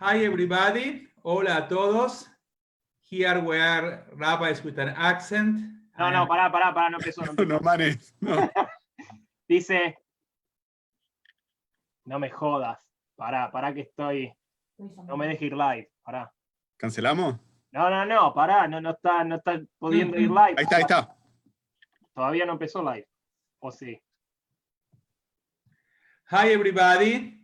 Hi everybody, hola a todos. Here we are rabbis with an accent. No, pará, no empezó. No, manes, no. Dice, no me jodas, pará que estoy, no me dejes ir live, pará. ¿Cancelamos? No, pará, no está pudiendo ir live. Ahí está. Todavía no empezó live, ¿o sí? Hi everybody,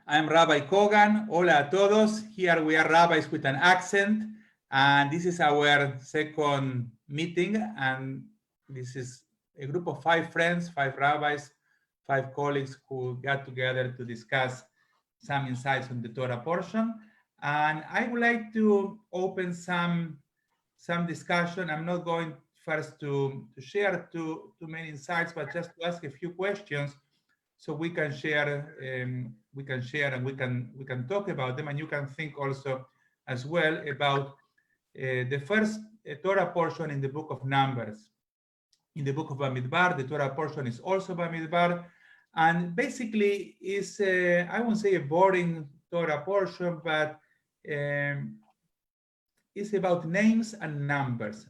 I'm Rabbi Kogan. Hola a todos. Here we are rabbis with an accent, and this is our second meeting, and this is a group of 5 friends, 5 rabbis, 5 colleagues who got together to discuss some insights on the Torah portion. And I would like to open some discussion. I'm not going first to share too many insights, but just to ask a few questions so we can share and we can talk about them, and you can think also as well about the first Torah portion in the book of Numbers. In the book of Bamidvar, the Torah portion is also Bamidvar, and basically is I won't say a boring Torah portion, but it's about names and numbers,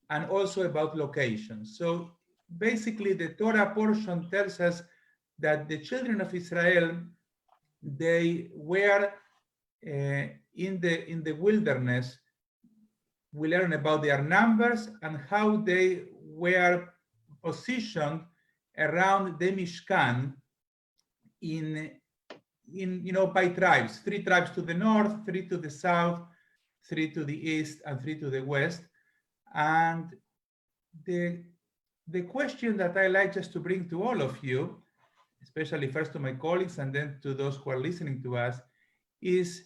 and also about locations. So basically, the Torah portion tells us that the children of Israel, they were in the wilderness. We learn about their numbers and how they were positioned around the Mishkan in by tribes, 3 tribes to the north, 3 to the south, 3 to the east, and 3 to the west. And the question that I like just to bring to all of you, especially first to my colleagues and then to those who are listening to us, is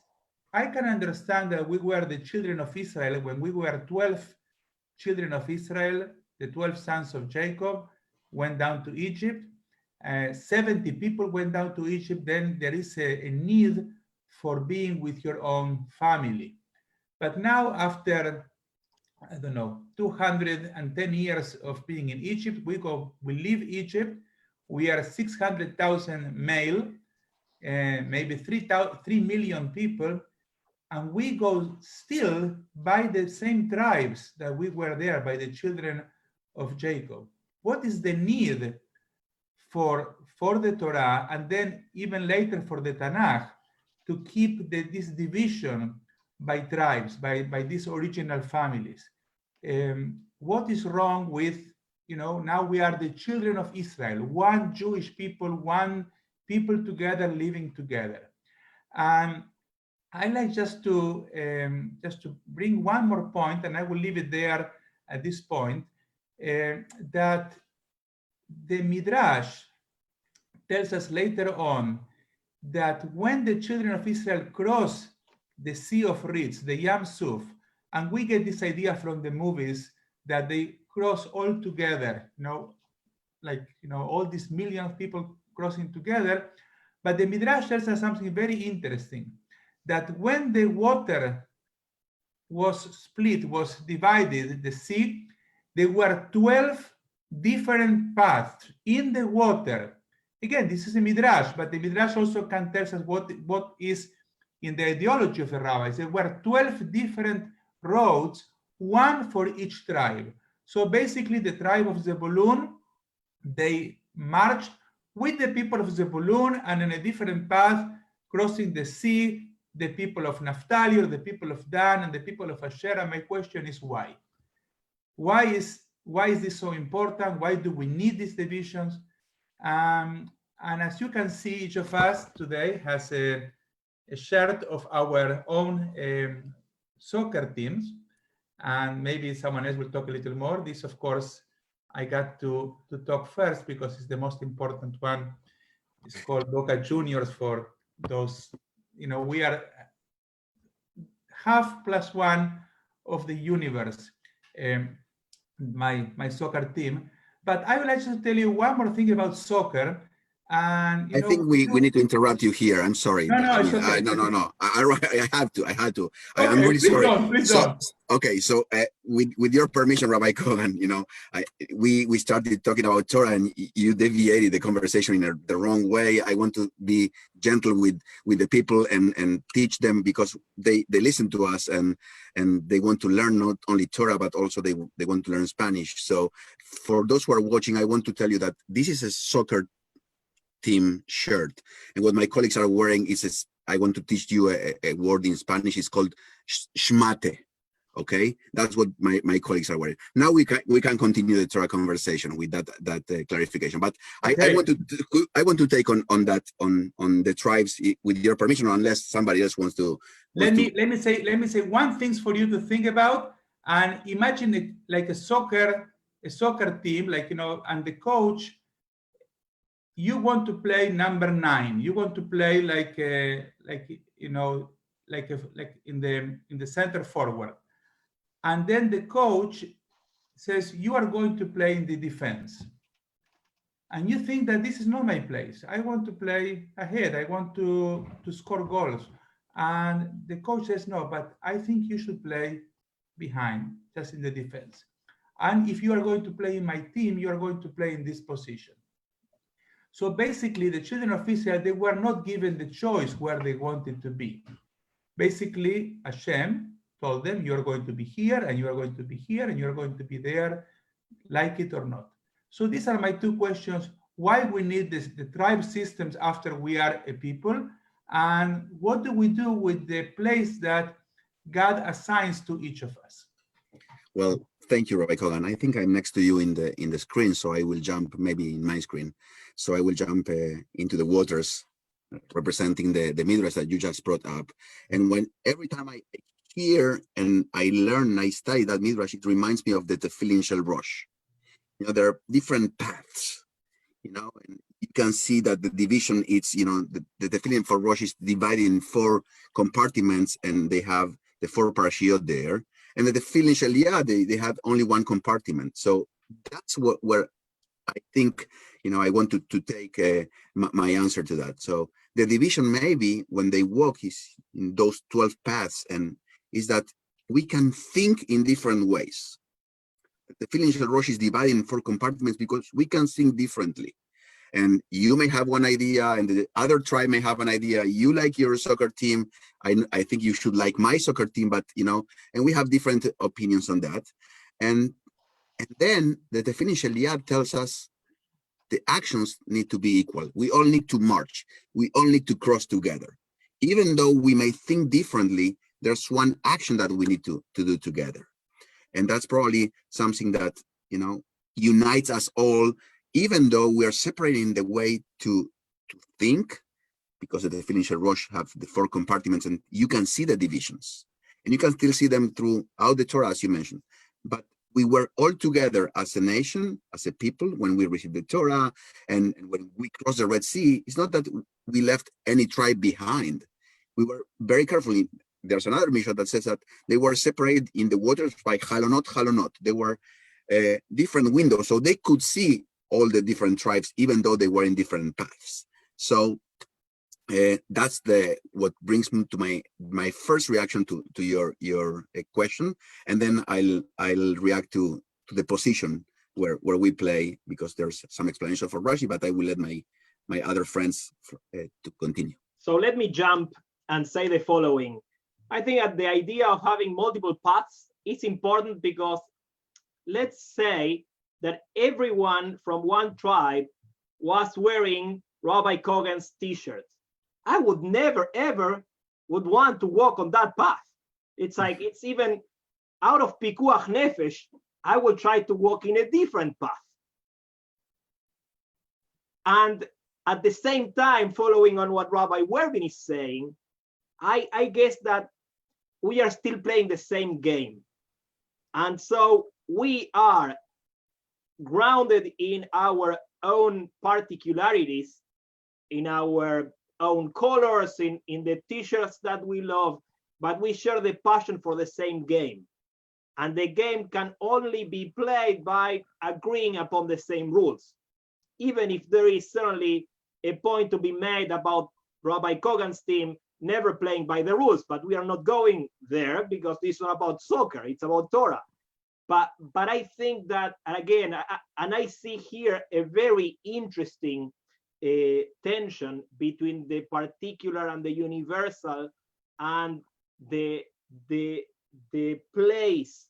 I can understand that we were the children of Israel when we were 12 children of Israel, the 12 sons of Jacob went down to Egypt. 70 people went down to Egypt. Then there is a need for being with your own family. But now after, I don't know, 210 years of being in Egypt, we leave Egypt. We are 600,000 male, maybe 3 million people, and we go still by the same tribes that we were there, by the children of Jacob. What is the need for the Torah, and then even later for the Tanakh, to keep this division by tribes, by these original families? What is wrong with, now we are the children of Israel, one Jewish people, one people together, living together. I like just to bring one more point, and I will leave it there at this point, that the Midrash tells us later on that when the children of Israel cross the Sea of Reeds, the Yam Suf, and we get this idea from the movies that they cross all together, all these millions of people crossing together. But the Midrash tells us something very interesting, that when the water was split, was divided, the sea, there were 12 different paths in the water. Again, this is a Midrash, but the Midrash also can tell us what is in the ideology of the rabbis. There were 12 different roads, one for each tribe. So basically the tribe of Zebulun, they marched with the people of Zebulun, and in a different path, crossing the sea, the people of Naphtali, or the people of Dan, and the people of Asher. My question is why? Why is this so important? Why do we need these divisions? And as you can see, each of us today has a shirt of our own soccer teams, and maybe someone else will talk a little more. This, of course, I got to talk first because it's the most important one. It's called Boca Juniors for those, we are half plus one of the universe, my soccer team. But I would like to tell you one more thing about soccer. And I think we need to interrupt you here. I'm sorry. No, it's okay. No. I have to. Okay, I'm really please sorry. don't, please don't. Okay, so with your permission, Rabbi Kogan, we started talking about Torah, and you deviated the conversation in the wrong way. I want to be gentle with the people and teach them, because they listen to us and they want to learn not only Torah but also they want to learn Spanish. So for those who are watching, I want to tell you that this is a soccer team shirt, and what my colleagues are wearing is I want to teach you a word in Spanish. It's called shmate. Okay, that's what my colleagues are wearing. Now we can continue the Torah conversation with that clarification. But okay. I want to take on the tribes with your permission, unless somebody else wants to. Let me say one thing for you to think about, and imagine it like a soccer team, like, and the coach. You want to play number 9. You want to play like in the center forward, and then the coach says you are going to play in the defense, and you think that this is not my place. I want to play ahead. I want to score goals, and the coach says no, but I think you should play behind, just in the defense. And if you are going to play in my team, you are going to play in this position. So basically, the children of Israel, they were not given the choice where they wanted to be. Basically, Hashem told them, you're going to be here, and you are going to be here, and you're going to be there, like it or not. So these are my 2 questions. Why we need the tribe systems after we are a people, and what do we do with the place that God assigns to each of us? Well, thank you, Rabbi Kogan. I think I'm next to you in the screen, so I will jump maybe in my screen. So I will jump into the waters, representing the midrash that you just brought up. And every time I hear and I learn and I study that midrash, it reminds me of the tefillin shel Rosh. There are different paths, and you can see that the division, it's, the tefillin for Rosh is divided in 4 compartments, and they have the 4 parashiot there. And the tefillin shel Yad, they have only 1 compartment. So that's where I think, I want to take my answer to that. So the division maybe when they walk is in those 12 paths, and is that we can think in different ways. The tefillin shel Rosh is divided in 4 compartments because we can think differently. And you may have one idea, and the other tribe may have an idea. You like your soccer team. I think you should like my soccer team, but and we have different opinions on that. And then the tefillin shel Yad tells us the actions need to be equal. We all need to march. We all need to cross together. Even though we may think differently, there's one action that we need to do together. And that's probably something that, unites us all, even though we are separating the way to think, because the tefillin shel Rosh have the 4 compartments, and you can see the divisions. And you can still see them throughout the Torah, as you mentioned. But we were all together as a nation, as a people, when we received the Torah, and when we crossed the Red Sea. It's not that we left any tribe behind. We were very carefully. There's another Mishnah that says that they were separated in the waters by halonot. They were different windows, so they could see all the different tribes, even though they were in different paths. So that's what brings me to my first reaction to your question, and then I'll react to the position where we play, because there's some explanation for Rashi, but I will let my other friends to continue. So let me jump and say the following. I think that the idea of having multiple paths is important, because let's say that everyone from one tribe was wearing Rabbi Kogan's t-shirt. I would never, ever would want to walk on that path. It's like, it's even out of pikuach nefesh, I will try to walk in a different path. And at the same time, following on what Rabbi Wervin is saying, I guess that we are still playing the same game. And so we are grounded in our own particularities, in our own colors, in the t-shirts that we love, but we share the passion for the same game. And the game can only be played by agreeing upon the same rules. Even if there is certainly a point to be made about Rabbi Kogan's team never playing by the rules, but we are not going there because this is not about soccer, it's about Torah. But I think that, and again, I see here a very interesting tension between the particular and the universal, and the place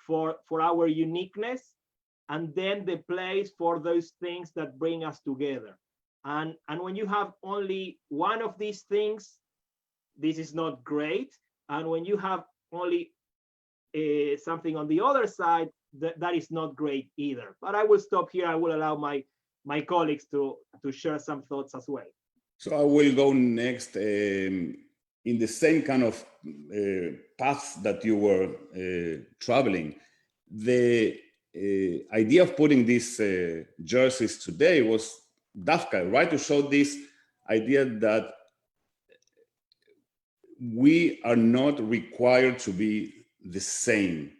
for our uniqueness, and then the place for those things that bring us together. And when you have only one of these things, this is not great. And when you have only something on the other side, that is not great either. But I will stop here. I will allow my colleagues to share some thoughts as well. So I will go next in the same kind of paths that you were traveling. The idea of putting these jerseys today was Dafka, right? To show this idea that we are not required to be the same.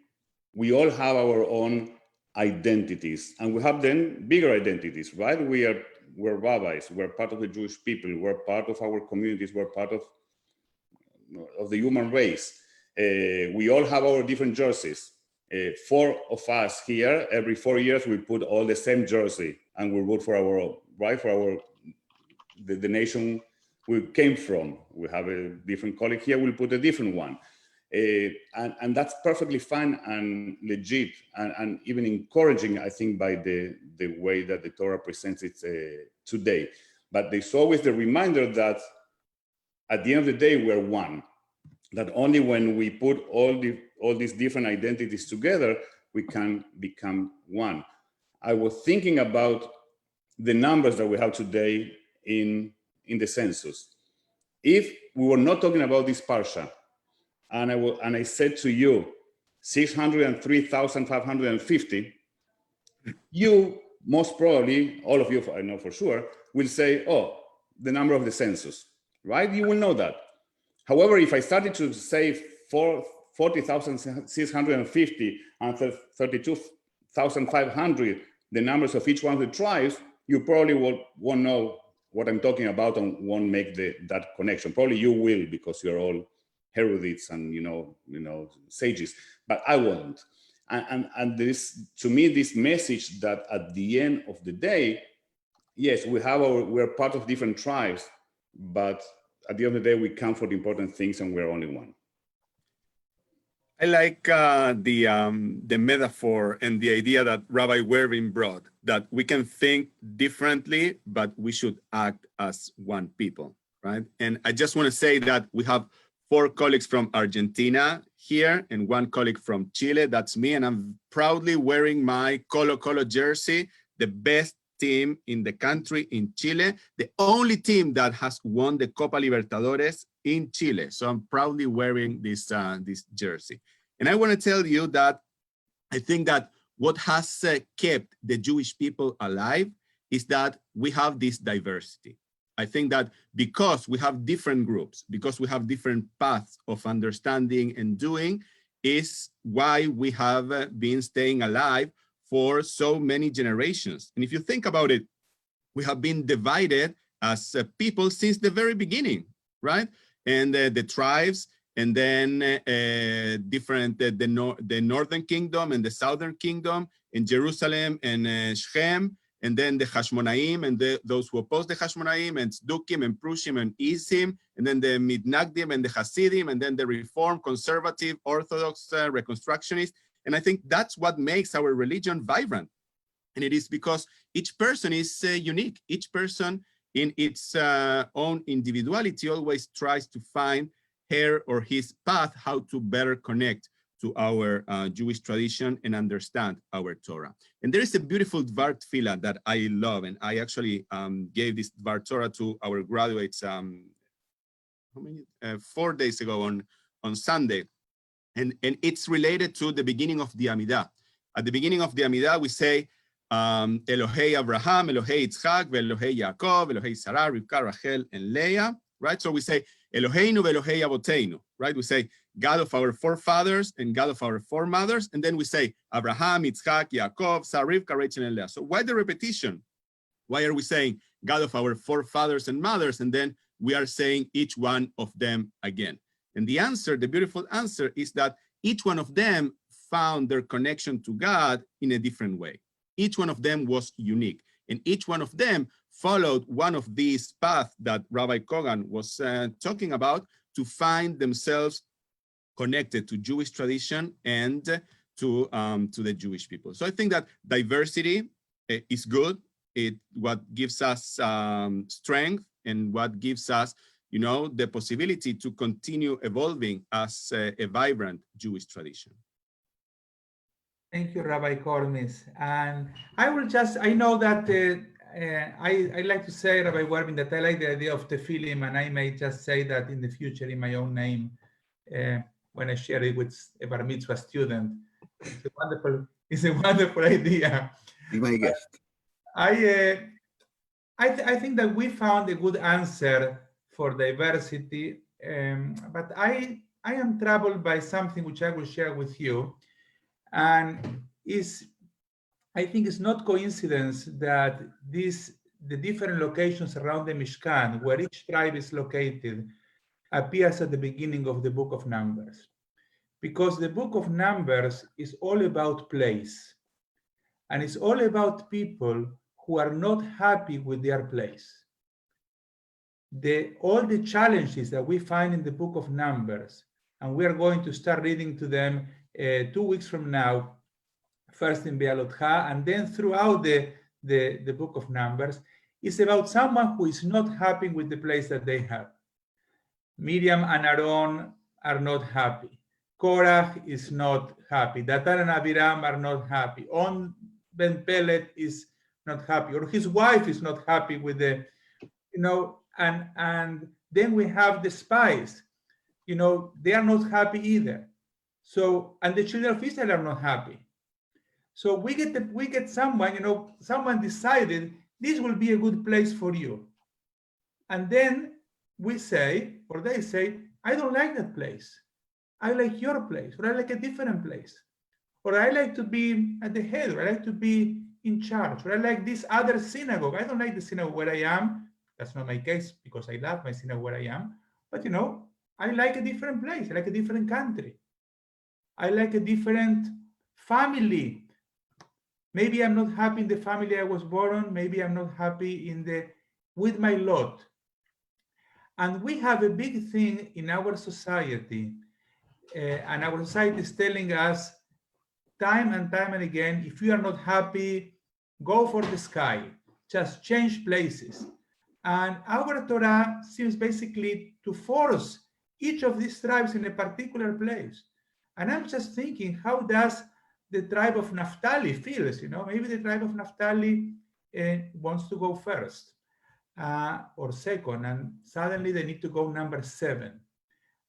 We all have our own identities, and we have then bigger identities, right? We're rabbis, we're part of the Jewish people, we're part of our communities, we're part of the human race. We all have our different jerseys. 4 of us here, every 4 years, we put all the same jersey, and we root for our, right, for the nation we came from. We have a different colleague here, we'll put a different one. And that's perfectly fine and legit, and even encouraging, I think, by the way that the Torah presents it today. But there's always the reminder that at the end of the day, we're one. That only when we put all these different identities together, we can become one. I was thinking about the numbers that we have today in the census. If we were not talking about this parsha, and I said to you 603,550, you most probably, all of you, I know for sure, will say, oh, the number of the census, right? You will know that. However, if I started to say 40,650 and 32,500, the numbers of each one of the tribes, you probably won't know what I'm talking about and won't make that connection. Probably you will, because you're all erudites and you know sages, but I won't. And this, to me, this message that at the end of the day, yes, we're part of different tribes, but at the end of the day, we come for the important things, and we're only one. I like the metaphor and the idea that Rabbi Wervin brought, that we can think differently, but we should act as one people, right? And I just want to say that we have 4 colleagues from Argentina here and 1 colleague from Chile. That's me, and I'm proudly wearing my Colo Colo jersey, the best team in the country in Chile, the only team that has won the Copa Libertadores in Chile. So I'm proudly wearing this jersey. And I want to tell you that I think that what has kept the Jewish people alive is that we have this diversity. I think that because we have different groups, because we have different paths of understanding and doing, is why we have been staying alive for so many generations. And if you think about it, we have been divided as people since the very beginning, right? And the tribes, and then the northern kingdom and the southern kingdom, in Jerusalem and Shechem, and then the Hashmonaim and those who oppose the Hashmonaim, and Tzdukim and Prushim and Isim, and then the Mitnagdim and the Hasidim, and then the Reform, Conservative, Orthodox, Reconstructionist. And I think that's what makes our religion vibrant. And it is because each person is unique. Each person in its own individuality always tries to find her or his path, how to better connect to our Jewish tradition and understand our Torah. And there is a beautiful Dvar Tefillah that I love, and I actually gave this Dvar Torah to our graduates 4 days ago on Sunday. And it's related to the beginning of the Amidah. At the beginning of the Amidah, we say, Elohei Abraham, Elohei Yitzchak, Elohei Yaakov, Elohei Sarah, Rivka, Rachel, and Leah, right? So we say, Eloheinu, Elohei Avoteinu, right? We say, God of our forefathers and God of our foremothers. And then we say, Abraham, Yitzchak, Yaakov, Sarah, Rivka, Rachel, and Leah. So why the repetition? Why are we saying God of our forefathers and mothers, and then we are saying each one of them again? And the answer, the beautiful answer, is that each one of them found their connection to God in a different way. Each one of them was unique, and each one of them followed one of these paths that Rabbi Kogan was talking about to find themselves connected to Jewish tradition and to the Jewish people. So I think that diversity is good. What gives us strength, and what gives us, the possibility to continue evolving as a vibrant Jewish tradition. Thank you, Rabbi Kormis. And I know that I like to say, Rabbi Werbin, that I like the idea of tefillim, and I may just say that in the future in my own name when I share it with a bar mitzvah student. It's a wonderful idea. Be my guest. I think that we found a good answer for diversity, but I am troubled by something which I will share with you, and I think it's not coincidence that the different locations around the Mishkan, where each tribe is located, appears at the beginning of the book of Numbers, because the book of Numbers is all about place, and it's all about people who are not happy with their place. All the challenges that we find in the book of Numbers, and we are going to start reading to them 2 weeks from now, first in Be'alotcha, and then throughout the book of Numbers, is about someone who is not happy with the place that they have. Miriam and Aaron are not happy. Korach is not happy. Datan and Abiram are not happy. On Ben Pelet is not happy, or his wife is not happy with and then we have the spies. They are not happy either. So, and the children of Israel are not happy. So we get someone, someone decided this will be a good place for you. And then we say, or they say, I don't like that place. I like your place, or I like a different place. Or I like to be at the head, or I like to be in charge, or I like this other synagogue. I don't like the synagogue where I am. That's not my case, because I love my synagogue where I am. But I like a different place. I like a different country. I like a different family. Maybe I'm not happy in the family I was born. Maybe I'm not happy with my lot. And we have a big thing in our society, and our society is telling us time and time and again, if you are not happy, go for the sky, just change places. And our Torah seems basically to force each of these tribes in a particular place. And I'm just thinking, how does the tribe of Naphtali feels? Maybe the tribe of Naphtali wants to go first or second, and suddenly they need to go number 7.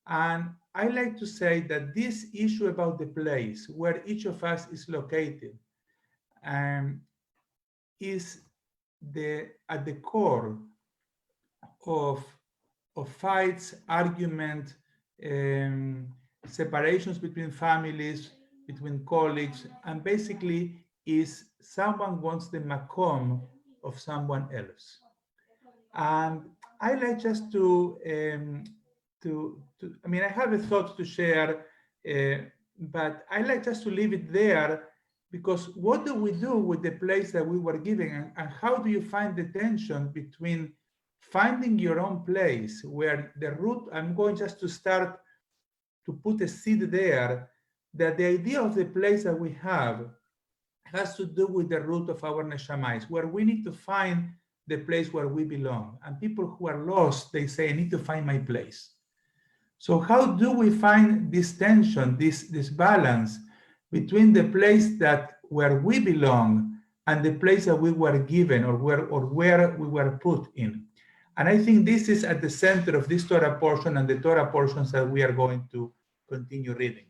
And I like to say that this issue about the place where each of us is located is at the core of fights, argument, separations between families, between colleagues, and basically is someone wants the makom of someone else. And I like just to I have a thought to share, but I like just to leave it there, because what do we do with the place that we were given, and how do you find the tension between finding your own place where the root, I'm going just to start to put a seed there, that the idea of the place that we have has to do with the root of our neshamais, where we need to find the place where we belong. And people who are lost, they say, I need to find my place. So how do we find this tension, this balance between the place where we belong and the place that we were given, or where we were put in? And I think this is at the center of this Torah portion and the Torah portions that we are going to continue reading.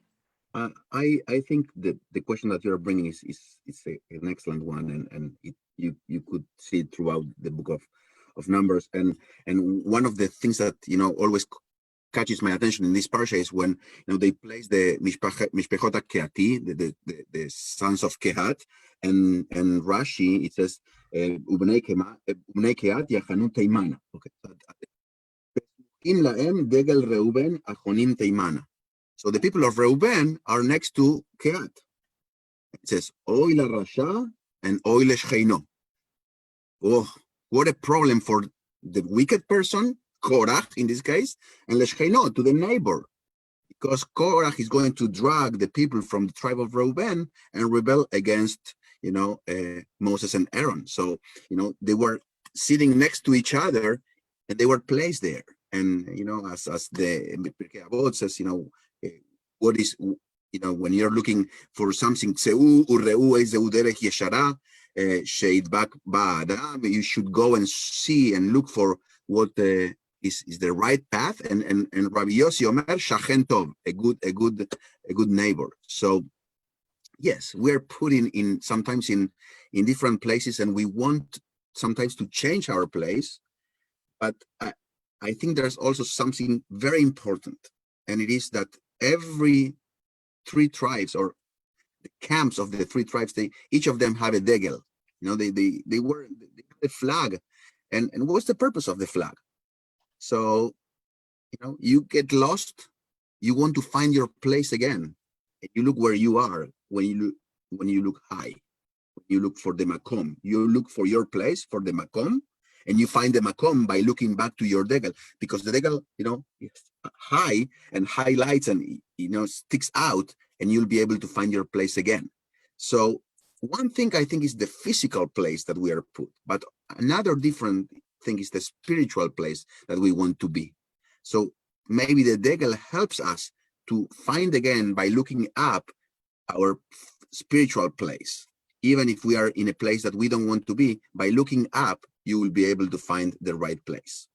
I think that the question that you're bringing is an excellent one, and you could see it throughout the book of Numbers. And one of the things that always catches my attention in this parsha is when they place the Mishpechot Kehati, the sons of Kehat, and Rashi, it says Ubnei Kehat Yachanu Teimana. Okay, In laem degel Reuben achonim teimana. So the people of Reuben are next to Keat. It says, Oy la Rasha and Oy le Shcheino. Oh, what a problem for the wicked person, Korach in this case, and le Shcheino, to the neighbor. Because Korach is going to drag the people from the tribe of Reuben and rebel against, Moses and Aaron. So, they were sitting next to each other and they were placed there. And, as the Pirkei Avot says, what is, when you're looking for something, you should go and see and look for what is the right path. And Rabbi Yossi Omer, Shachen Tov, a good neighbor. So yes, we're put in sometimes in different places, and we want sometimes to change our place. But I think there's also something very important, and it is that every three tribes, or the camps of the three tribes, each of them have a degel. They were the flag, and what's the purpose of the flag? So, you get lost, you want to find your place again. You look where you are when you look high. You look for the makom. You look for your place, for the makom, and you find the makom by looking back to your degel, because the degel, is high and highlights and sticks out, and you'll be able to find your place again. So one thing I think is the physical place that we are put, but another different thing is the spiritual place that we want to be. So maybe the degel helps us to find again, by looking up, our spiritual place. Even if we are in a place that we don't want to be, by looking up, you will be able to find the right place.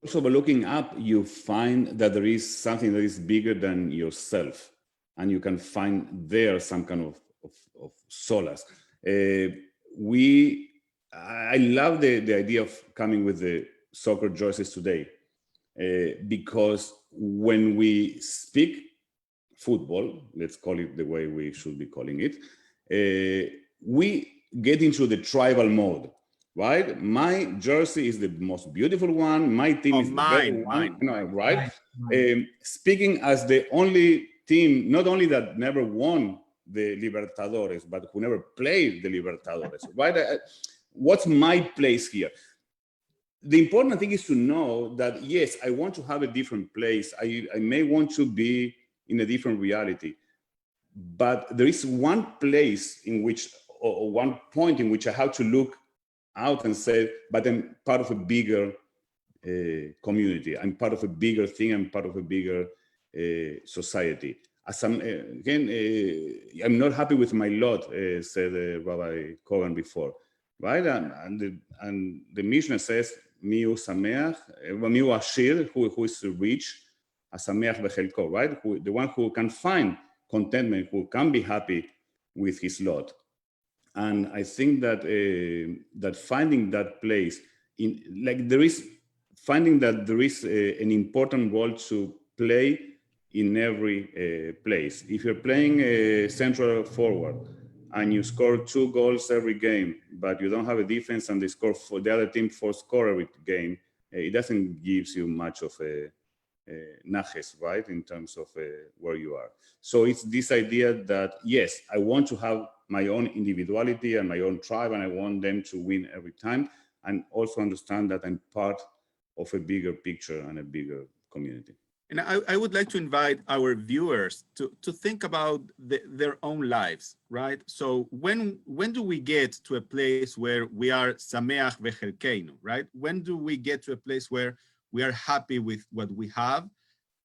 Also, by looking up, you find that there is something that is bigger than yourself, and you can find there some kind of solace. I love the idea of coming with the soccer jerseys today, because when we speak football, let's call it the way we should be calling it, we get into the tribal mode, right? My jersey is the most beautiful one. My team is the better one, right? Speaking as the only team, not only that never won the Libertadores, but who never played the Libertadores, right? What's my place here? The important thing is to know that, yes, I want to have a different place. I may want to be in a different reality, but there is one place in which, or one point in which I have to look out and say, but I'm part of a bigger community. I'm part of a bigger thing. I'm part of a bigger society. As I'm not happy with my lot, said Rabbi Kogan before, right? And the Mishnah says, Miu Sameach, Miu Ashir, who is rich, Asameach Bechelko, right? The one who can find contentment, who can be happy with his lot. And I think that that finding that place, finding that there is an important role to play in every place. If you're playing a central forward and you score 2 goals every game, but you don't have a defense and the other team score every game, it doesn't give you much of a naches, right, in terms of where you are. So it's this idea that, yes, I want to have my own individuality and my own tribe, and I want them to win every time, and also understand that I'm part of a bigger picture and a bigger community. And I would like to invite our viewers to think about their own lives, right? So when do we get to a place where we are sameach vechelkeinu, right? When do we get to a place where we are happy with what we have?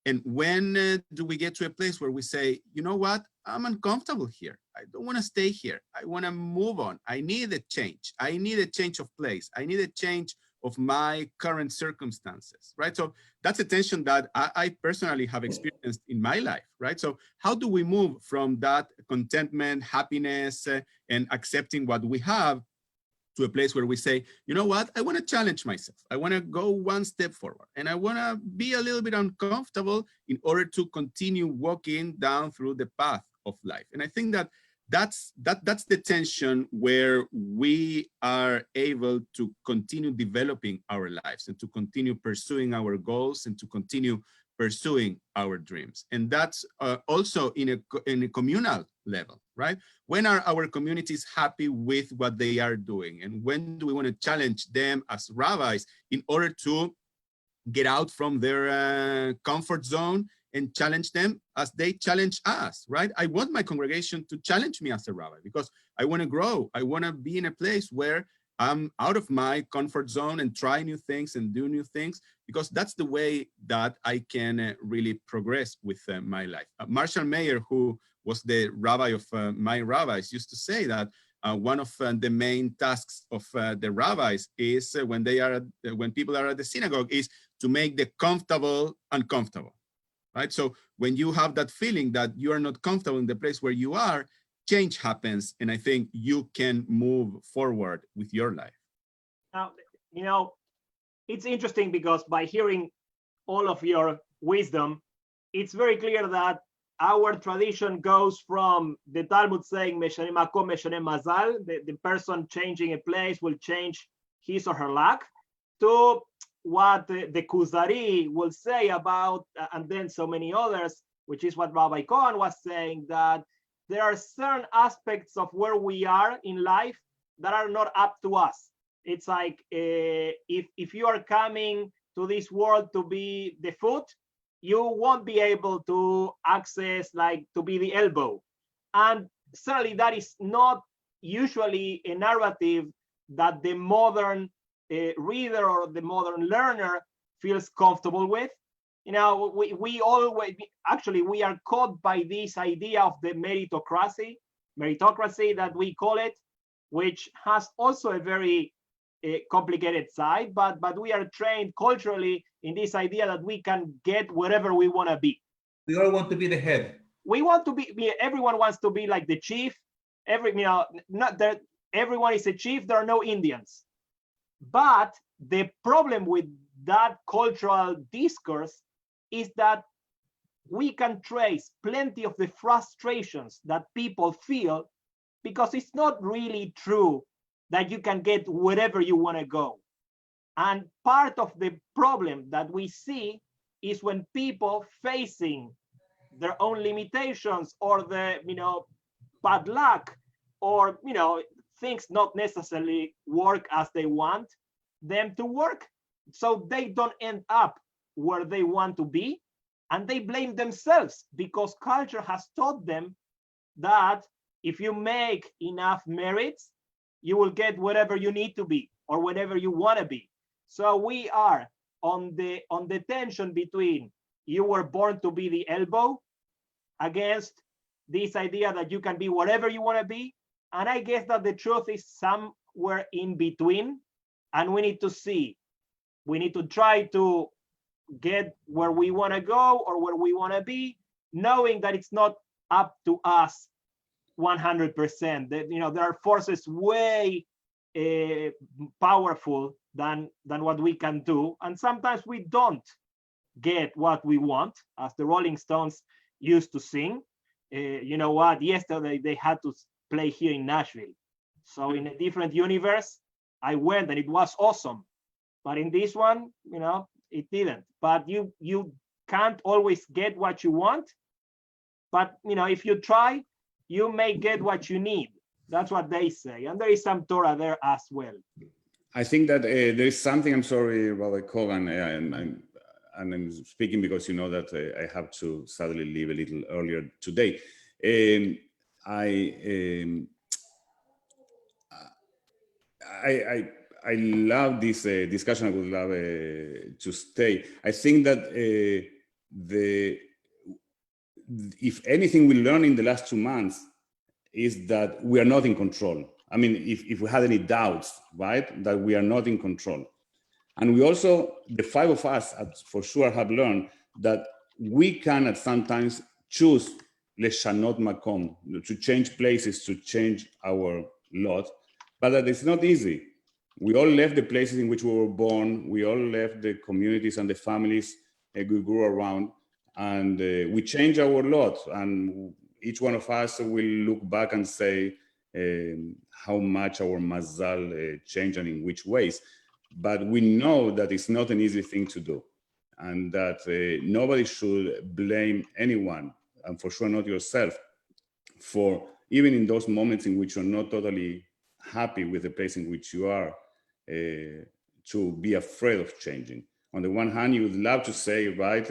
And when do we get to a place where we say, you know what, I'm uncomfortable here. I don't want to stay here. I want to move on. I need a change. I need a change of place. I need a change of my current circumstances, right? So that's a tension that I personally have experienced in my life, right? So how do we move from that contentment, happiness, and accepting what we have to a place where we say, you know what, I want to challenge myself. I want to go one step forward, and I want to be a little bit uncomfortable in order to continue walking down through the path of life. And I think that that's the tension where we are able to continue developing our lives and to continue pursuing our goals and to continue pursuing our dreams. And that's also in a communal level, right? When are our communities happy with what they are doing? And when do we want to challenge them as rabbis in order to get out from their comfort zone and challenge them as they challenge us, right? I want my congregation to challenge me as a rabbi because I want to grow. I want to be in a place where I'm out of my comfort zone and try new things and do new things, because that's the way that I can really progress with my life. Marshall Mayer, who was the rabbi of my rabbis, used to say that one of the main tasks of the rabbis is when people are at the synagogue is to make the comfortable uncomfortable, right? So when you have that feeling that you are not comfortable in the place where you are, change happens, and I think you can move forward with your life. Now, you know, it's interesting because by hearing all of your wisdom, it's very clear that our tradition goes from the Talmud saying, Meshanem Makom, Meshanem Mazal, the person changing a place will change his or her luck, to what the Kuzari will say about, and then so many others, which is what Rabbi Cohen was saying, that there are certain aspects of where we are in life that are not up to us. It's like if you are coming to this world to be the foot, you won't be able to access, like, to be the elbow. And certainly that is not usually a narrative that the modern reader or the modern learner feels comfortable with. You know, we always, actually, we are caught by this idea of the meritocracy that we call it, which has also a very complicated side, but we are trained culturally in this idea that we can get wherever we want to be. We all want to be the head. We want to be, everyone wants to be like the chief. Not that everyone is a chief, there are no Indians. But the problem with that cultural discourse is that we can trace plenty of the frustrations that people feel, because it's not really true that you can get wherever you want to go. And part of the problem that we see is when people facing their own limitations or the bad luck, or things not necessarily work as they want them to work, so they don't end up where they want to be, and they blame themselves because culture has taught them that if you make enough merits, you will get whatever you need to be or whatever you want to be. So we are on the tension between you were born to be the elbow against this idea that you can be whatever you want to be. And I guess that the truth is somewhere in between, and we need to see. We need to try to get where we want to go or where we want to be, knowing that it's not up to us 100%. That there are forces way powerful than what we can do, and sometimes we don't get what we want, as the Rolling Stones used to sing. You know what? Yesterday they had to play here in Nashville, so in a different universe, I went and it was awesome. But in this one, it didn't. But you can't always get what you want. But if you try, you may get what you need. That's what they say. And there is some Torah there as well. I think that there is something, I'm sorry, Rabbi Kogan, and I'm speaking because you know that I have to sadly leave a little earlier today. I love this discussion. I would love to stay. I think that if anything we learned in the last 2 months is that we are not in control. I mean, if we had any doubts, right, that we are not in control. And we also, the five of us for sure have learned that we can at sometimes choose leshanot makom, to change places, to change our lot, but that it's not easy. We all left the places in which we were born. We all left the communities and the families we grew around, and we changed our lot. And each one of us will look back and say how much our mazal changed and in which ways. But we know that it's not an easy thing to do, and that nobody should blame anyone, and for sure not yourself, for even in those moments in which you're not totally happy with the place in which you are, to be afraid of changing. On the one hand, you would love to say, right,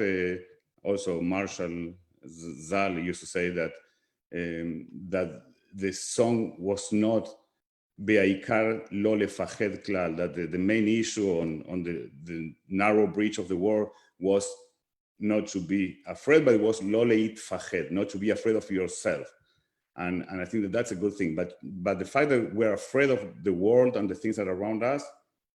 also Marshall Zal used to say that that the song was not Be'aikar lo lefached klal, that the main issue on the narrow breach of the war was not to be afraid, but it was lo leitfached, not to be afraid of yourself. And I think that that's a good thing. But the fact that we're afraid of the world and the things that are around us,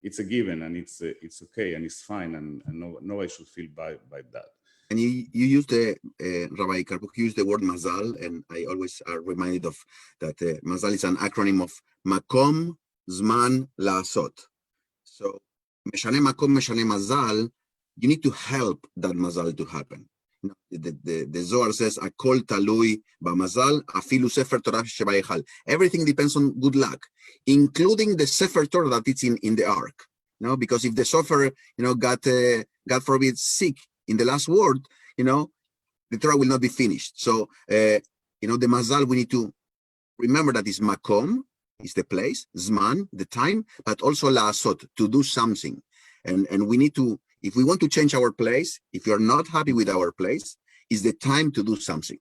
it's a given, and it's okay, and it's fine, and nobody should feel by that. And you used the Rabbi Karbuk used the word mazal, and I always are reminded of that mazal is an acronym of makom, zman, laasot. So meshane makom, meshane mazal. You need to help that mazal to happen. You know, the Zohar says akol talui b'mazal afilu sefer Torah shebayechal. Everything depends on good luck, including the sefer Torah that it's in the ark. You know, because if the sofer, got God forbid sick in the last word, the Torah will not be finished. So, the mazal, we need to remember that is makom, is the place, zman, the time, but also laasot, to do something. And we need to, if we want to change our place, if you're not happy with our place, is the time to do something.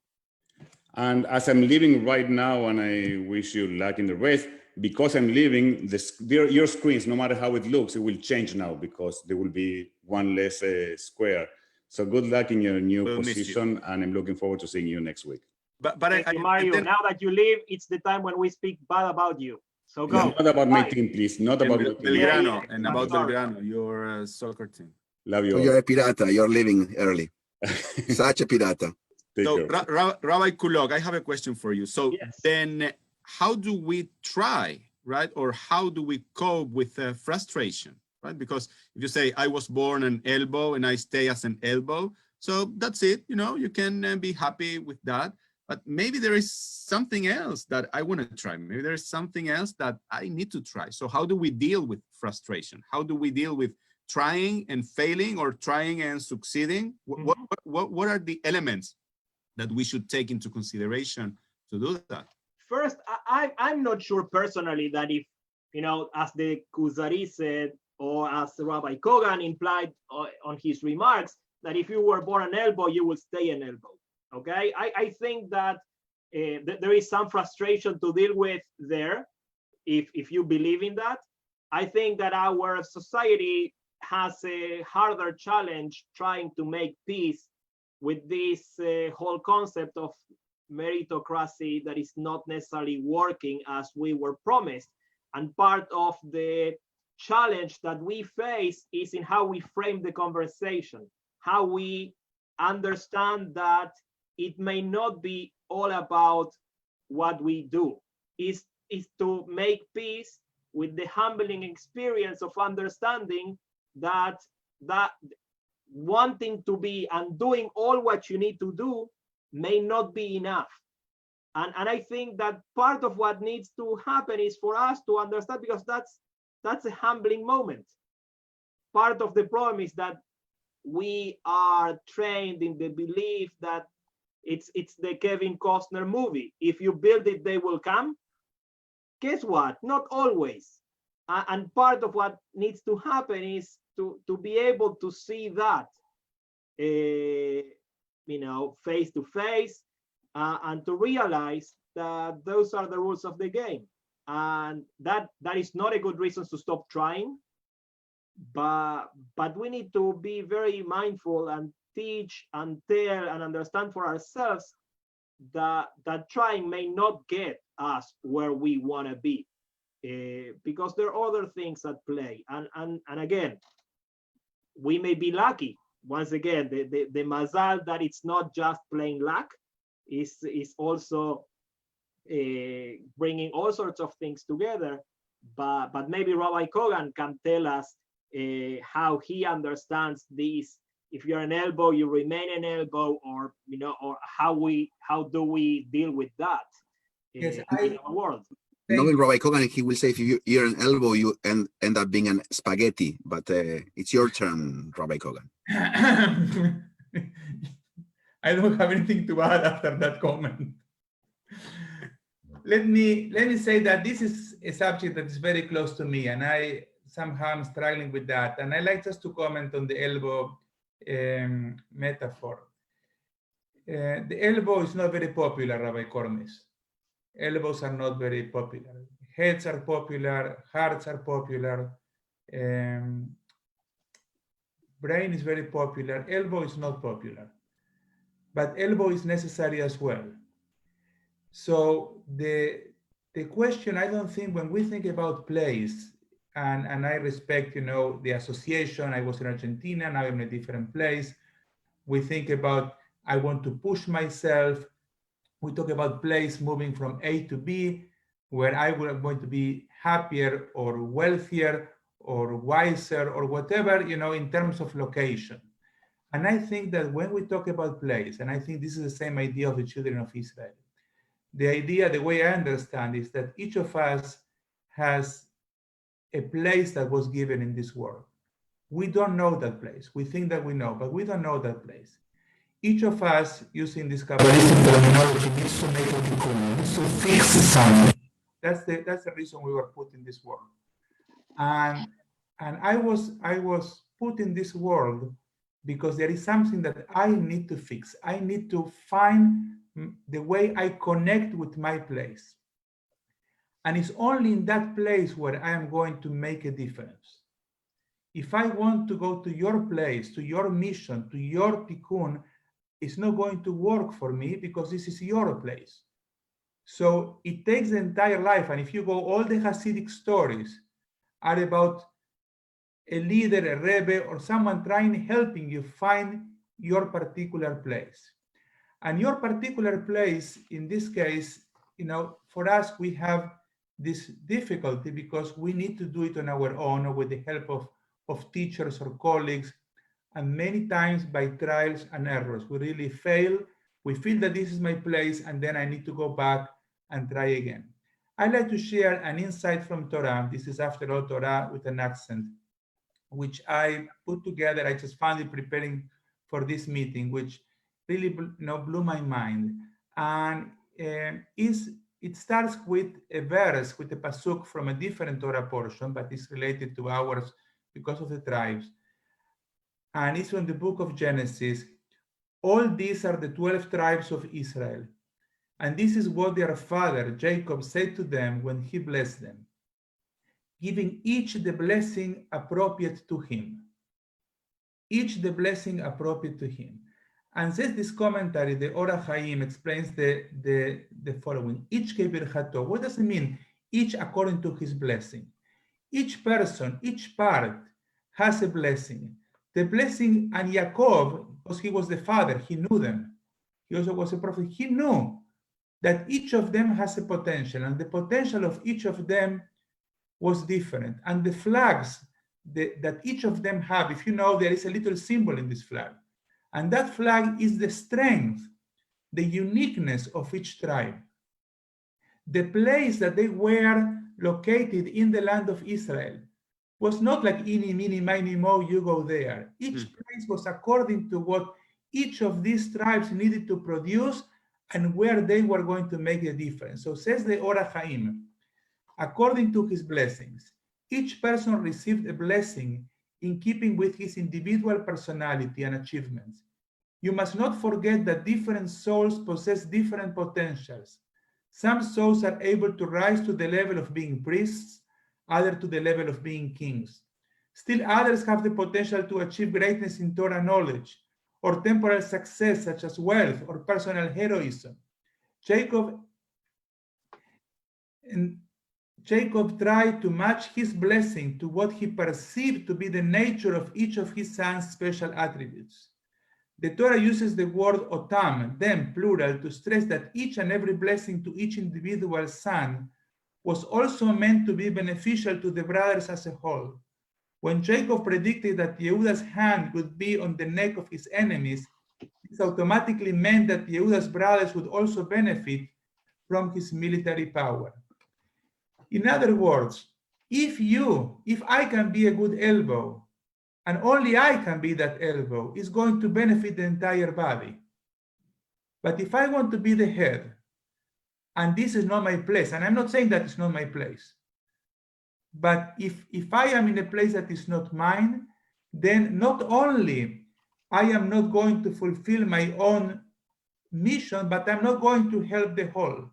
And as I'm leaving right now, and I wish you luck in the race, because I'm leaving, your screens, no matter how it looks, it will change now because there will be one less square. So good luck in your new position, and I'm looking forward to seeing you next week. But Thank you, Mario. Now that you leave, it's the time when we speak bad about you. So go. Not about my team, please. Not about my team. Belgrano, and about Belgrano, your soccer team. Love you. So all. you're a pirata. You're leaving early. Such a pirata. So, Rabbi Kulok, I have a question for you. So yes. Then how do we try, right? Or how do we cope with frustration, right? Because if you say, I was born an elbow and I stay as an elbow, so that's it, you can be happy with that. But maybe there is something else that I want to try. Maybe there is something else that I need to try. So how do we deal with frustration? How do we deal with trying and failing, or trying and succeeding? What are the elements that we should take into consideration to do that? First, I'm not sure personally that if, as the Kuzari said, or as Rabbi Kogan implied on his remarks, that if you were born an elbow, you will stay an elbow. Okay, I think that there is some frustration to deal with there, if you believe in that. I think that our society has a harder challenge trying to make peace with this whole concept of meritocracy that is not necessarily working as we were promised. And part of the challenge that we face is in how we frame the conversation, how we understand that it may not be all about what we do, is to make peace with the humbling experience of understanding that wanting to be and doing all what you need to do may not be enough. And I think that part of what needs to happen is for us to understand, because that's a humbling moment. Part of the problem is that we are trained in the belief that it's the Kevin Costner movie. If you build it, they will come. Guess what? Not always. And part of what needs to happen is to be able to see that, face to face, and to realize that those are the rules of the game, and that is not a good reason to stop trying. But we need to be very mindful and teach and tell and understand for ourselves that trying may not get us where we want to be, because there are other things at play. And again, we may be lucky. Once again, the mazal that it's not just plain luck, is also bringing all sorts of things together. But maybe Rabbi Kogan can tell us how he understands these if you're an elbow, you remain an elbow, or or how do we deal with that Yes, in our world? Knowing Rabbi Kogan, he will say if you're an elbow, you end up being an spaghetti. But it's your turn, Rabbi Kogan. I don't have anything to add after that comment. Let me say that this is a subject that is very close to me, and I somehow am struggling with that. And I like just to comment on the elbow metaphor. The elbow is not very popular, Rabbi Kornis. Elbows are not very popular. Heads are popular, hearts are popular, brain is very popular, elbow is not popular. But elbow is necessary as well. So the question, I don't think, when we think about place, and I respect, the association, I was in Argentina, now I'm in a different place. We think about, I want to push myself. We talk about place moving from A to B, where I'm going to be happier or wealthier or wiser or whatever, in terms of location. And I think that when we talk about place, and I think this is the same idea of the children of Israel, the idea, the way I understand, is that each of us has a place that was given in this world. We don't know that place. We think that we know, but we don't know that place. Each of us, using this Kabbalistic terminology, needs to make a tikkun, needs to fix something. That's the reason we were put in this world. And I was put in this world because there is something that I need to fix. I need to find the way I connect with my place. And it's only in that place where I am going to make a difference. If I want to go to your place, to your mission, to your tikkun, it's not going to work for me because this is your place. So it takes the entire life. And if you go, all the Hasidic stories are about a leader, a rebbe, or someone helping you find your particular place. And your particular place, in this case, for us, we have this difficulty because we need to do it on our own or with the help of teachers or colleagues. And many times by trials and errors, we really fail. We feel that this is my place, and then I need to go back and try again. I'd like to share an insight from Torah. This is, after all, Torah with an accent, which I put together. I just found it preparing for this meeting, which really blew my mind. And it starts with a verse, with a pasuk from a different Torah portion, but it's related to ours because of the tribes. And it's from the book of Genesis. All these are the 12 tribes of Israel. And this is what their father, Jacob, said to them when he blessed them, giving each the blessing appropriate to him. Each the blessing appropriate to him. And says this commentary, the Ora Chaim explains the following. Each kebirchato. What does it mean? Each according to his blessing. Each person, each part has a blessing. The blessing, and Yaakov, because he was the father, he knew them. He also was a prophet. He knew that each of them has a potential, and the potential of each of them was different. And the flags that each of them have, if you know, there is a little symbol in this flag. And that flag is the strength, the uniqueness of each tribe. The place that they were located in the land of Israel was not like eeny, meeny, miny, mo, you go there. Each place was according to what each of these tribes needed to produce and where they were going to make a difference. So says the Ora Chaim, according to his blessings, each person received a blessing in keeping with his individual personality and achievements. You must not forget that different souls possess different potentials. Some souls are able to rise to the level of being priests, others to the level of being kings. Still others have the potential to achieve greatness in Torah knowledge or temporal success such as wealth or personal heroism. Jacob tried to match his blessing to what he perceived to be the nature of each of his sons' special attributes. The Torah uses the word otam, them, plural, to stress that each and every blessing to each individual son was also meant to be beneficial to the brothers as a whole. When Jacob predicted that Yehuda's hand would be on the neck of his enemies, this automatically meant that Yehuda's brothers would also benefit from his military power. In other words, if I can be a good elbow, and only I can be that elbow, it's going to benefit the entire body. But if I want to be the head, and this is not my place, and I'm not saying that it's not my place, but if I am in a place that is not mine, then not only I am not going to fulfill my own mission, but I'm not going to help the whole.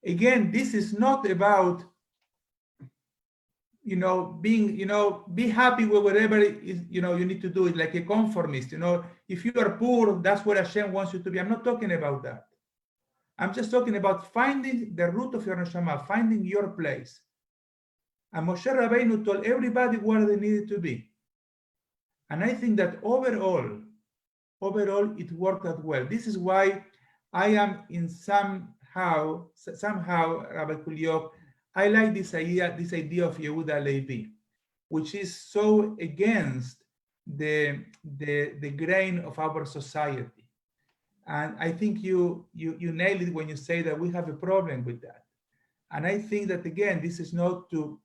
Again, this is not about, being, be happy with whatever is, you need to do it like a conformist. If you are poor, that's where Hashem wants you to be. I'm not talking about that. I'm just talking about finding the root of your neshama, finding your place. And Moshe Rabbeinu told everybody where they needed to be. And I think that overall, it worked out well. This is why I am somehow, Rabbi Kuliok, I like this idea of Yehuda Levi, which is so against the grain of our society. And I think you nailed it when you say that we have a problem with that. And I think that, again, this is not to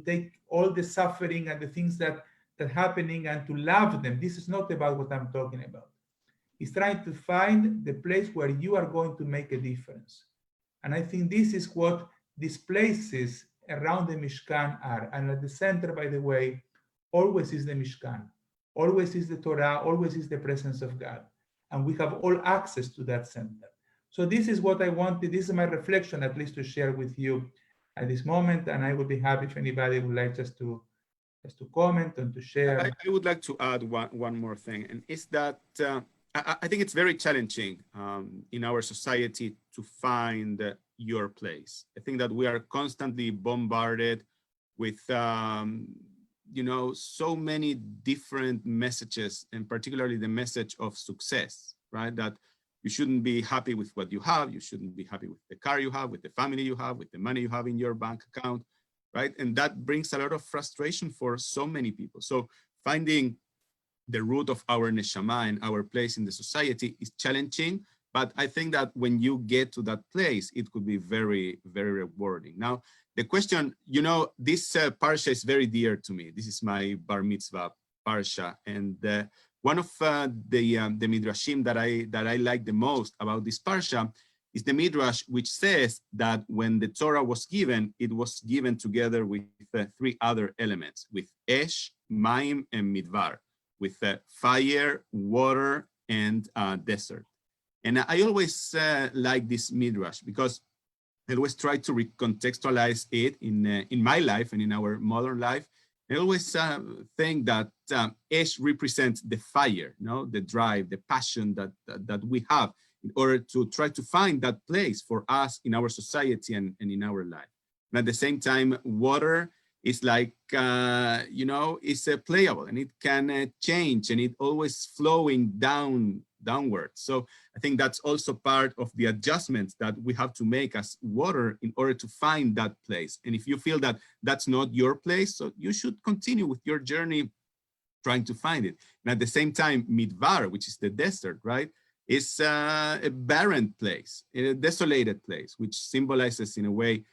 take all the suffering and the things that are happening and to love them. This is not about what I'm talking about. It's trying to find the place where you are going to make a difference. And I think this is what these places around the Mishkan are. And at the center, by the way, always is the Mishkan, always is the Torah, always is the presence of God. And we have all access to that center. So this is what I wanted. This is my reflection, at least, to share with you at this moment. And I would be happy if anybody would like just to comment and to share. I would like to add one more thing, and it's that I think it's very challenging in our society to find your place. I think that we are constantly bombarded with so many different messages, and particularly the message of success, right? That you shouldn't be happy with what you have. You shouldn't be happy with the car you have, with the family you have, with the money you have in your bank account, right? And that brings a lot of frustration for so many people. So finding the root of our neshama and our place in the society is challenging, but I think that when you get to that place, it could be very, very rewarding. Now, the question, this parsha is very dear to me. This is my bar mitzvah parsha, and one of the midrashim that I like the most about this parsha is the midrash which says that when the Torah was given, it was given together with three other elements, with esh, mayim, and midvar, with fire, water, and desert. And I always like this midrash because I always try to recontextualize it in my life and in our modern life. I always think that esh represents the fire, the drive, the passion that we have in order to try to find that place for us in our society and in our life. And at the same time, water is like, it's playable and it can change and it always flowing downwards. So I think that's also part of the adjustments that we have to make as water in order to find that place. And if you feel that that's not your place, so you should continue with your journey trying to find it. And at the same time, midvar, which is the desert, right, is a barren place, a desolated place, which symbolizes in a way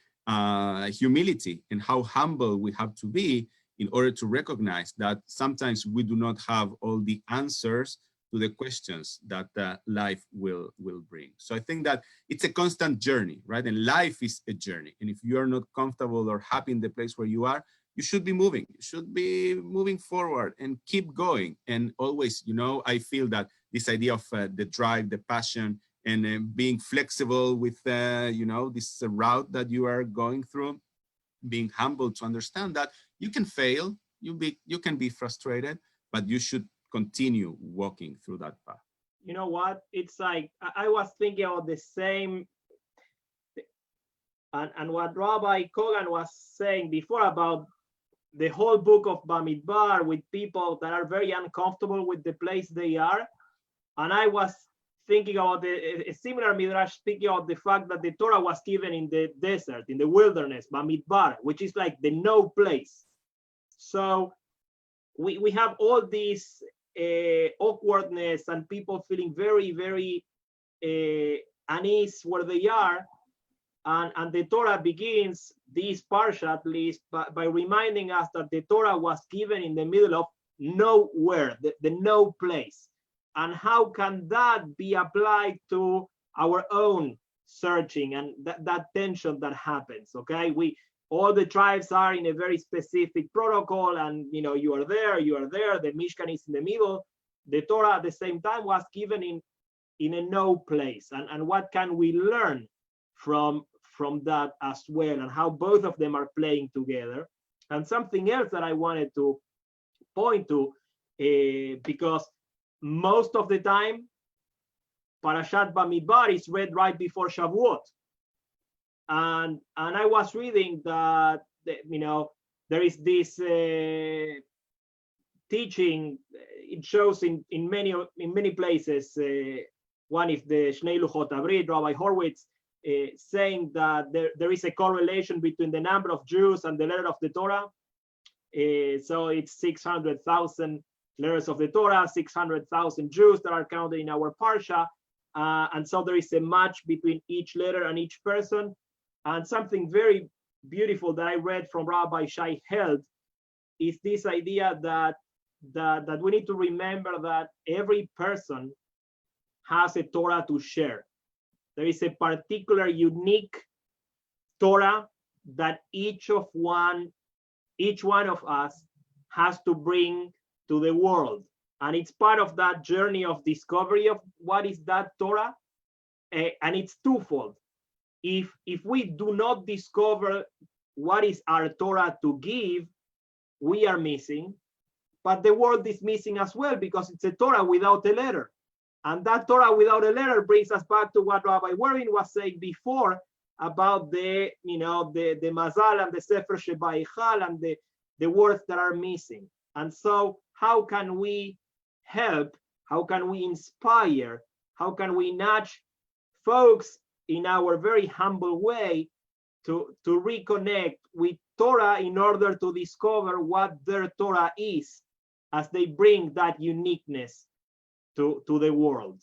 humility and how humble we have to be in order to recognize that sometimes we do not have all the answers to the questions that life will bring. So I think that it's a constant journey, right? And life is a journey. And if you are not comfortable or happy in the place where you are, you should be moving. You should be moving forward and keep going. And always, I feel that this idea of the drive, the passion, and being flexible with, this route that you are going through, being humble to understand that you can fail, you can be frustrated, but you should continue walking through that path. You know what? It's like, I was thinking about the same, and what Rabbi Kogan was saying before about the whole book of Bamidvar with people that are very uncomfortable with the place they are. And I was thinking about a similar midrash, speaking about the fact that the Torah was given in the desert, in the wilderness, Bamidbar, which is like the no place. So we have all this awkwardness and people feeling very, very unease where they are. And the Torah begins this parsha, at least, by reminding us that the Torah was given in the middle of nowhere, the no place. And how can that be applied to our own searching and that tension that happens? Okay, all the tribes are in a very specific protocol, and you are there, the Mishkan is in the middle. The Torah at the same time was given in a no place. And what can we learn from that as well, and how both of them are playing together? And something else that I wanted to point to, because most of the time Parashat Bamidvar is read right before Shavuot, and I was reading that there is this teaching. It shows in many places. One is the Shnei Luchot Abrit, Rabbi Horowitz, saying that there is a correlation between the number of Jews and the letter of the Torah. So it's 600,000 letters of the Torah, 600,000 Jews that are counted in our parsha. And so there is a match between each letter and each person. And something very beautiful that I read from Rabbi Shai Held is this idea that we need to remember that every person has a Torah to share. There is a particular unique Torah that each one of us has to bring to the world. And it's part of that journey of discovery of what is that Torah. And it's twofold. If we do not discover what is our Torah to give, we are missing. But the world is missing as well, because it's a Torah without a letter. And that Torah without a letter brings us back to what Rabbi Wervin was saying before about the Mazal and the Sefer Shebaichal and the words that are missing. And so how can we help? How can we inspire? How can we nudge folks in our very humble way to reconnect with Torah in order to discover what their Torah is as they bring that uniqueness to the world?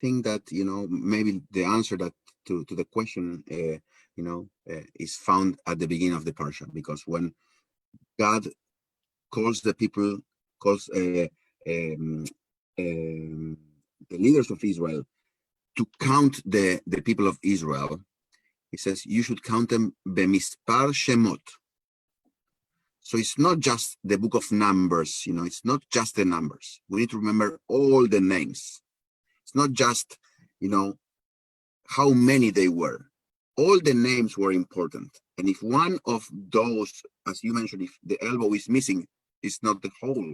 I think that maybe the answer to the question is found at the beginning of the parsha, because when God calls the leaders of Israel to count the people of Israel, he says you should count them bemispar shemot. So it's not just the book of numbers, it's not just the numbers. We need to remember all the names. It's not just, how many they were. All the names were important. And if one of those, as you mentioned, if the elbow is missing, it's not the whole.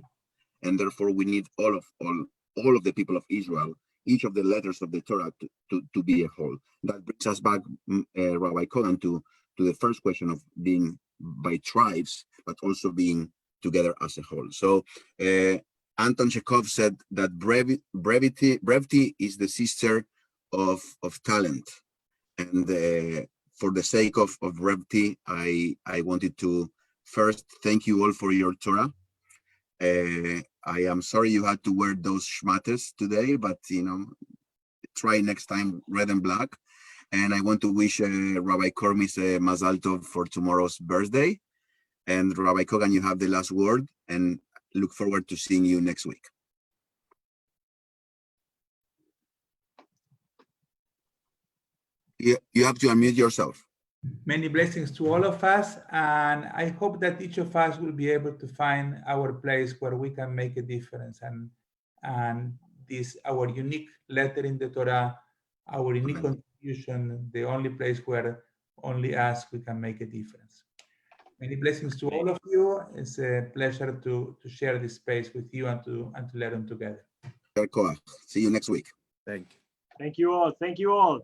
And therefore we need all of the people of Israel, each of the letters of the Torah to be a whole. That brings us back, Rabbi Kogan, to the first question of being by tribes, but also being together as a whole. So Anton Chekhov said that brevity is the sister of talent. And for the sake of brevity, I wanted to first thank you all for your Torah. I am sorry you had to wear those shmates today, but try next time red and black. And I want to wish Rabbi Kormis a Mazal Tov for tomorrow's birthday. And Rabbi Kogan, you have the last word, and look forward to seeing you next week. You have to unmute yourself. Many blessings to all of us, and I hope that each of us will be able to find our place where we can make a difference, and this our unique letter in the Torah, our unique contribution, the only place where only us we can make a difference. Many blessings to all of you. It's a pleasure to share this space with you and to learn together. See you next week. Thank you. Thank you all. Thank you all.